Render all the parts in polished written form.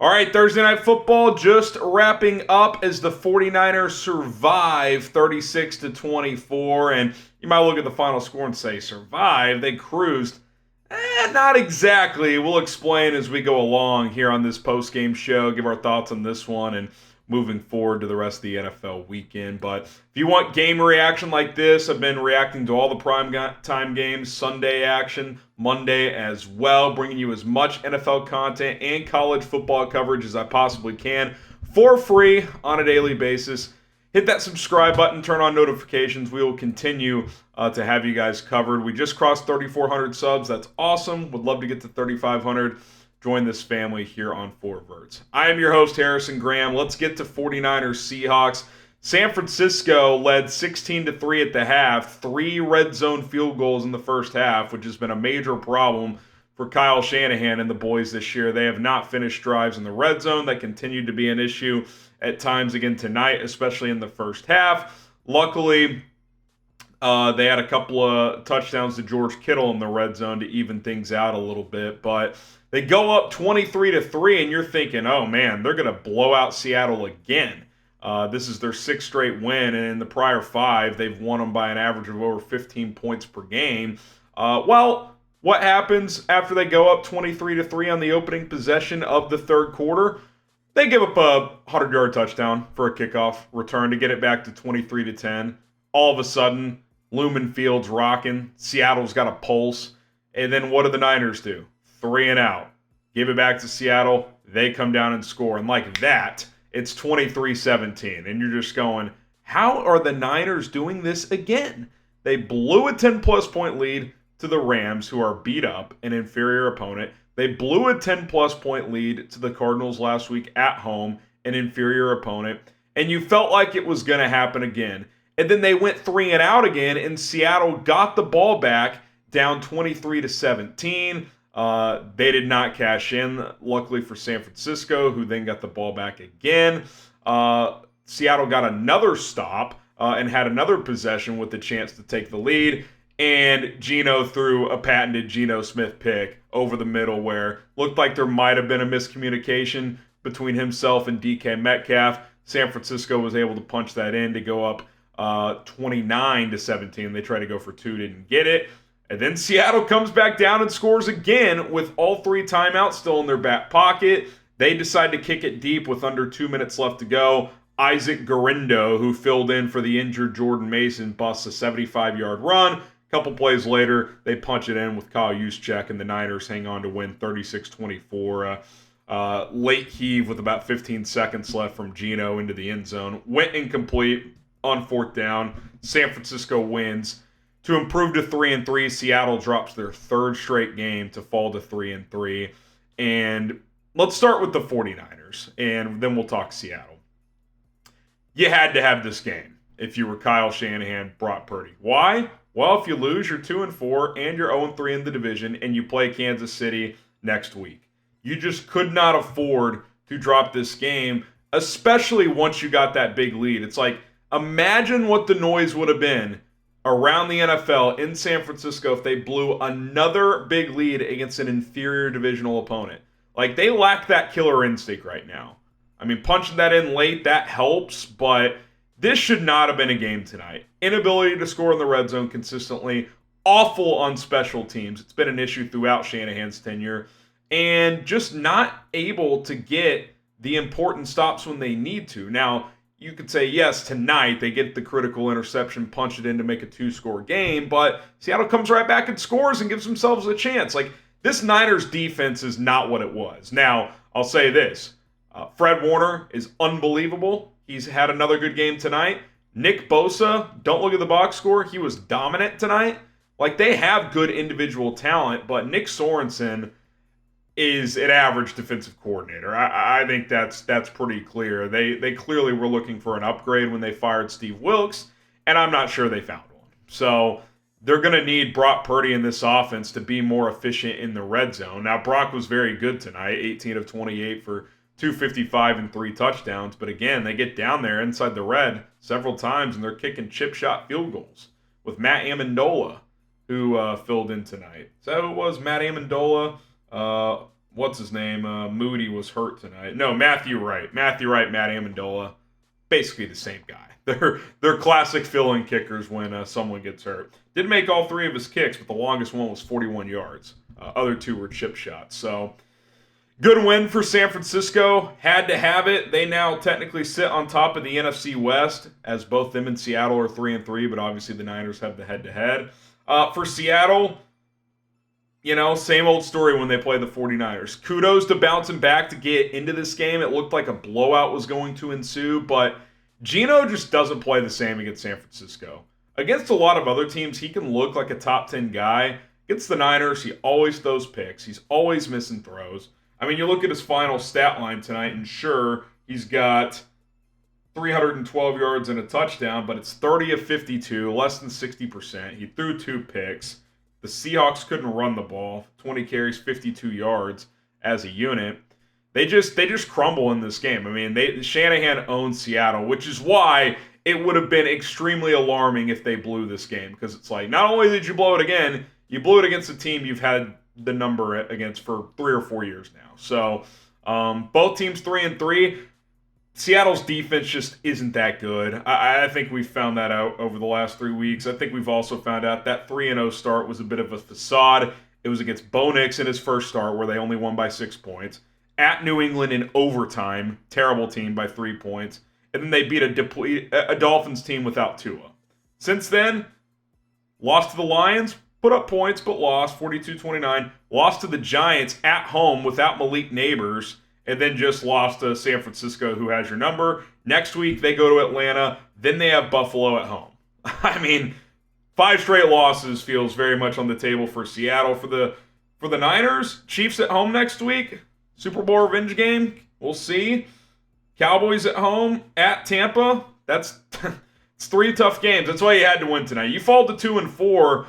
All right, Thursday Night Football just wrapping up as the 49ers survive 36-24. And you might look at the final score and say, survive? They cruised. Not exactly. We'll explain as we go along here on this post-game show, give our thoughts on this one and moving forward to the rest of the NFL weekend. But if you want game reaction like this, I've been reacting to all the prime time games, Sunday action, Monday as well, bringing you as much NFL content and college football coverage as I possibly can for free on a daily basis. Hit that subscribe button, turn on notifications. We will continue to have you guys covered. We just crossed 3,400 subs. That's awesome. Would love to get to 3,500. Join this family here on Four Verts. I am your host, Harrison Graham. Let's get to 49ers Seahawks. San Francisco led 16-3 at the half, 3 red zone field goals in the first half, which has been a major problem for Kyle Shanahan and the boys this year. They have not finished drives in the red zone. That continued to be an issue at times again tonight, especially in the first half. Luckily, they had a couple of touchdowns to George Kittle in the red zone to even things out a little bit, but they go up 23-3, and you're thinking, oh man, they're going to blow out Seattle again. This is their 6th straight win, and in the prior 5, they've won them by an average of over 15 points per game. Well, what happens after they go up 23-3 on the opening possession of the third quarter? They give up a 100-yard touchdown for a kickoff return to get it back to 23-10. All of a sudden, Lumen Field's rocking. Seattle's got a pulse. And then what do the Niners do? 3 and out. Give it back to Seattle. They come down and score. And like that, it's 23-17. And you're just going, how are the Niners doing this again? They blew a 10-plus point lead to the Rams, who are beat up, an inferior opponent. They blew a 10-plus point lead to the Cardinals last week at home, an inferior opponent. And you felt like it was going to happen again. And then they went 3 and out again, and Seattle got the ball back down 23-17. They did not cash in, luckily for San Francisco, who then got the ball back again. Seattle got another stop and had another possession with the chance to take the lead. And Geno threw a patented Geno Smith pick over the middle where looked like there might have been a miscommunication between himself and DK Metcalf. San Francisco was able to punch that in to go up 29-17. They tried to go for 2, didn't get it. And then Seattle comes back down and scores again with all 3 timeouts still in their back pocket. They decide to kick it deep with under 2 minutes left to go. Isaac Guerendo, who filled in for the injured Jordan Mason, busts a 75-yard run. A couple plays later, they punch it in with Kyle Juszczyk, and the Niners hang on to win 36-24. Late heave with about 15 seconds left from Geno into the end zone. Went incomplete on 4th down. San Francisco wins. To improve to 3-3, Seattle drops their 3rd straight game to fall to 3-3. And let's start with the 49ers, and then we'll talk Seattle. You had to have this game if you were Kyle Shanahan, Brock Purdy. Why? Well, if you lose, you're 2-4, and you're 0-3 in the division, and you play Kansas City next week. You just could not afford to drop this game, especially once you got that big lead. It's like, imagine what the noise would have been around the NFL in San Francisco if they blew another big lead against an inferior divisional opponent. Like, they lack that killer instinct right now. I mean, punching that in late, that helps, but this should not have been a game tonight. Inability to score in the red zone consistently, awful on special teams. It's been an issue throughout Shanahan's tenure, and just not able to get the important stops when they need to. Now, you could say, yes, tonight they get the critical interception, punch it in to make a 2-score game, but Seattle comes right back and scores and gives themselves a chance. Like, this Niners defense is not what it was. Now, I'll say this. Fred Warner is unbelievable. He's had another good game tonight. Nick Bosa, don't look at the box score. He was dominant tonight. Like, they have good individual talent, but Nick Sorensen is an average defensive coordinator. I think that's pretty clear. They clearly were looking for an upgrade when they fired Steve Wilks, and I'm not sure they found one. So they're going to need Brock Purdy in this offense to be more efficient in the red zone. Now, Brock was very good tonight, 18 of 28 for 255 and 3 touchdowns. But again, they get down there inside the red several times, and they're kicking chip shot field goals with Matt Amendola, who filled in tonight. So it was Matt Amendola, what's his name? Moody was hurt tonight. No, Matthew Wright. Matthew Wright, Matt Amendola, basically the same guy. They're classic fill-in kickers when someone gets hurt. Did make all three of his kicks, but the longest one was 41 yards. Other two were chip shots. So good win for San Francisco. Had to have it. They now technically sit on top of the NFC West, as both them and Seattle are 3-3, but obviously the Niners have the head-to-head. For Seattle, same old story when they play the 49ers. Kudos to bouncing back to get into this game. It looked like a blowout was going to ensue, but Geno just doesn't play the same against San Francisco. Against a lot of other teams, he can look like a top 10 guy. Against the Niners, he always throws picks. He's always missing throws. I mean, you look at his final stat line tonight, and sure, he's got 312 yards and a touchdown, but it's 30 of 52, less than 60%. He threw 2 picks. The Seahawks couldn't run the ball. 20 carries, 52 yards as a unit. They just crumble in this game. I mean, Shanahan owns Seattle, which is why it would have been extremely alarming if they blew this game, because it's like, not only did you blow it again, you blew it against a team you've had the number against for 3 or 4 years now. So both teams 3-3. Seattle's defense just isn't that good. I think we've found that out over the last 3 weeks. I think we've also found out that 3-0 start was a bit of a facade. It was against Bo Nix in his first start, where they only won by 6 points. At New England in overtime, terrible team by 3 points. And then they beat a Dolphins team without Tua. Since then, lost to the Lions, put up points but lost, 42-29. Lost to the Giants at home without Malik Neighbors, and then just lost to San Francisco, who has your number. Next week, they go to Atlanta. Then they have Buffalo at home. I mean, 5 straight losses feels very much on the table for Seattle. For the Niners, Chiefs at home next week. Super Bowl revenge game. We'll see. Cowboys at home, at Tampa. It's 3 tough games. That's why you had to win tonight. You fall to 2-4,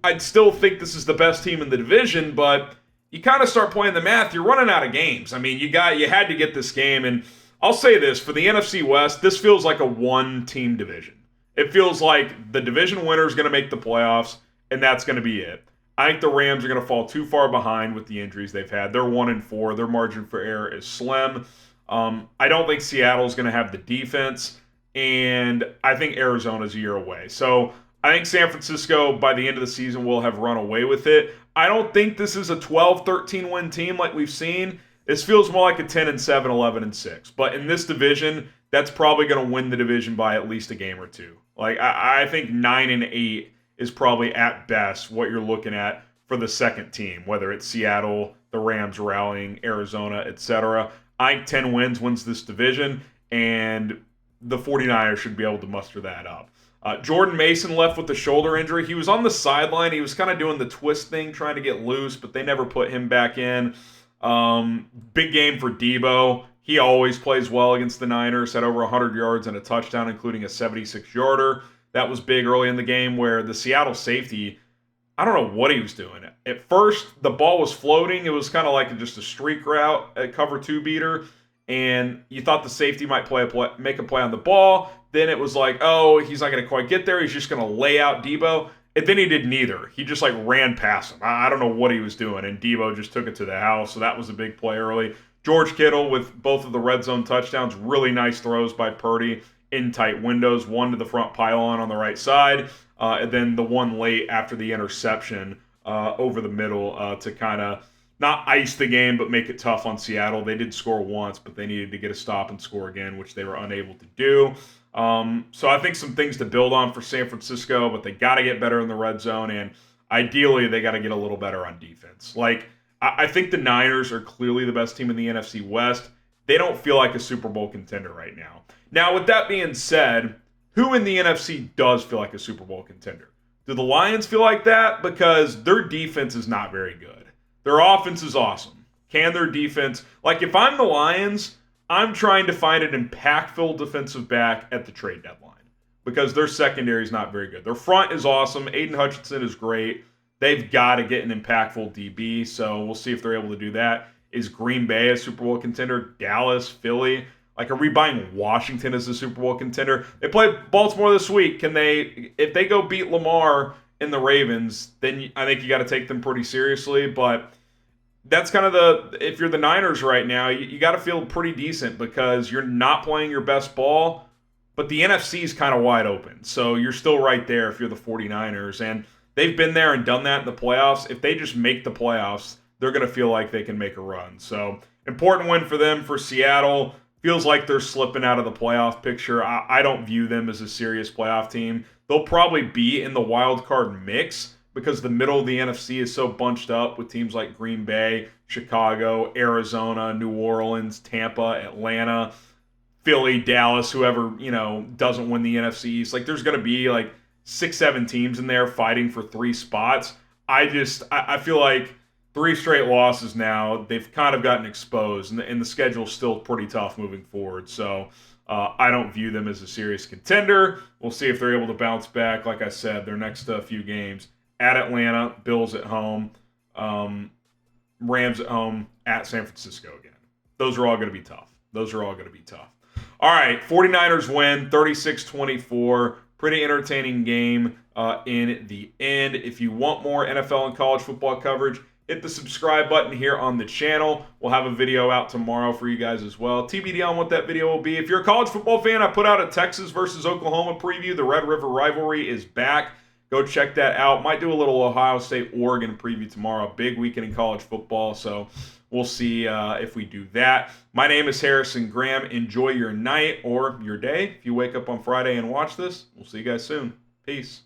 I'd still think this is the best team in the division, but you kind of start playing the math. You're running out of games. I mean, you had to get this game, and I'll say this, for the NFC West, this feels like a one-team division. It feels like the division winner is going to make the playoffs, and that's going to be it. I think the Rams are going to fall too far behind with the injuries they've had. They're 1-4. Their margin for error is slim. I don't think Seattle's going to have the defense, and I think Arizona's a year away. So I think San Francisco, by the end of the season, will have run away with it. I don't think this is a 12-13 win team like we've seen. This feels more like a 10-7, 11-6. But in this division, that's probably going to win the division by at least a game or two. Like I think 9-8 is probably at best what you're looking at for the second team, whether it's Seattle, the Rams rallying, Arizona, etc. I think 10 wins this division, and the 49ers should be able to muster that up. Jordan Mason left with a shoulder injury. He was on the sideline. He was kind of doing the twist thing, trying to get loose, but they never put him back in. Big game for Deebo. He always plays well against the Niners, had over 100 yards and a touchdown, including a 76-yarder. That was big early in the game, where the Seattle safety, I don't know what he was doing. At first, the ball was floating. It was kind of like just a streak route, a cover 2 beater, and you thought the safety might make a play on the ball. Then it was like, oh, he's not going to quite get there. He's just going to lay out Deebo. And then he did neither. He just ran past him. I don't know what he was doing, and Deebo just took it to the house. So that was a big play early. George Kittle with both of the red zone touchdowns. Really nice throws by Purdy in tight windows. One to the front pylon on the right side, and then the one late after the interception over the middle to kind of not ice the game, but make it tough on Seattle. They did score once, but they needed to get a stop and score again, which they were unable to do. So I think some things to build on for San Francisco, but they got to get better in the red zone, and ideally they got to get a little better on defense. I think the Niners are clearly the best team in the NFC West. They don't feel like a Super Bowl contender right now. Now, with that being said, who in the NFC does feel like a Super Bowl contender? Do the Lions feel like that? Because their defense is not very good. Their offense is awesome. Can their defense... if I'm the Lions, I'm trying to find an impactful defensive back at the trade deadline, because their secondary is not very good. Their front is awesome. Aiden Hutchinson is great. They've got to get an impactful DB, so we'll see if they're able to do that. Is Green Bay a Super Bowl contender? Dallas, Philly? Are we buying Washington as a Super Bowl contender? They play Baltimore this week. If they go beat Lamar and the Ravens, then I think you got to take them pretty seriously. But that's kind of if you're the Niners right now, you got to feel pretty decent because you're not playing your best ball, but the NFC is kind of wide open. So you're still right there if you're the 49ers. And they've been there and done that in the playoffs. If they just make the playoffs, they're going to feel like they can make a run. So important win for them. For Seattle, feels like they're slipping out of the playoff picture. I don't view them as a serious playoff team. They'll probably be in the wild card mix because the middle of the NFC is so bunched up with teams like Green Bay, Chicago, Arizona, New Orleans, Tampa, Atlanta, Philly, Dallas, whoever, doesn't win the NFC East. Like, there's going to be like 6-7 teams in there fighting for 3 spots. I feel like 3 straight losses now, they've kind of gotten exposed, and the schedule's still pretty tough moving forward. So I don't view them as a serious contender. We'll see if they're able to bounce back. Like I said, their next few games at Atlanta, Bills at home, Rams at home, at San Francisco again. Those are all going to be tough. All right, 49ers win 36-24. Pretty entertaining game in the end. If you want more NFL and college football coverage, hit the subscribe button here on the channel. We'll have a video out tomorrow for you guys as well. TBD on what that video will be. If you're a college football fan, I put out a Texas versus Oklahoma preview. The Red River rivalry is back. Go check that out. Might do a little Ohio State-Oregon preview tomorrow. Big weekend in college football, so we'll see if we do that. My name is Harrison Graham. Enjoy your night or your day. If you wake up on Friday and watch this, we'll see you guys soon. Peace.